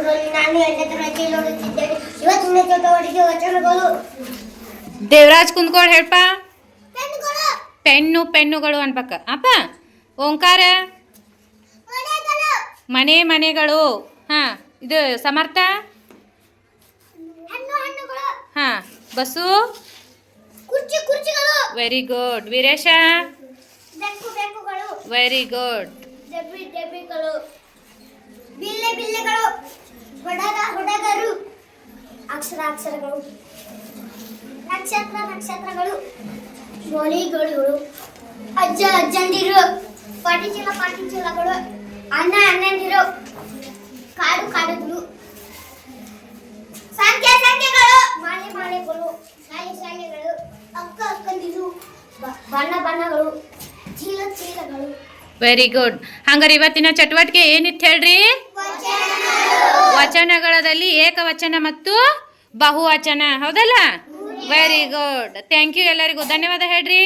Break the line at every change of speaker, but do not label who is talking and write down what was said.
ತರಗತಿಯಲ್ಲಿ ನಾನು 8ನೇ ತರಗತಿಯಲ್ಲಿ ಓದುತ್ತಿದ್ದೇನೆ. ಇವತ್ತಿನ ಚಟುವಟಿಕೆ ವಚನಗಳು.
ದೇವರಾಜ್ ಕುಂತ್ಕೊಂಡು ಹೇಳ್ಪ.
ಪೆನ್ನುಗಳು.
ಪೆನ್ನುಗಳು ಅನ್ಬೇಕ ಅಪ್ಪ. ಓಂಕಾರ
ಮನೆಗಳು.
ಮನೆಗಳು. ಹಾಂ, ಇದು ಸಮರ್ಥ.
ಹಣ್ಣುಗಳು.
ಹಾಂ, ಬಸ್ಸು.
ಕುರ್ಚಿಗಳು.
Very good. ವೀರೇಶ.
ಬೆಕ್ಕುಗಳು.
Very good.
ಡಬ್ಬಿಗಳು. ಬಿಲ್ಲೆಗಳು. ಹುಡುಗರು. ಅಕ್ಷರಗಳು. ನಕ್ಷತ್ರಗಳು. ಗೋಲಿಗಳು. ಅಜ್ಜಂದಿರು. ಪಾಟಿಚೀಲಗಳು. ಅಣ್ಣಂದಿರು. ಕಾಡುಗಳು. ಸಂಖ್ಯೆಗಳು. ಮಾಲೆಗಳು. ಶಾಲೆಗಳು. ಅಕ್ಕಂದಿರು. ಬಣ್ಣಗಳು. ಚೀಲಗಳು.
Very good. ಹಂಗಾರೆ ಇವತ್ತಿನ ಚಟುವಟಿಕೆ ಏನಿತ್ತು ಹೇಳ್ರಿ? ವಚನಗಳಲ್ಲಿ ಏಕವಚನ ಮತ್ತು ಬಹುವಚನ. ಹೌದಲ್ಲ? Very good. Thank you. ಎಲ್ಲರಿಗೂ ಧನ್ಯವಾದ ಹೇಳ್ರಿ.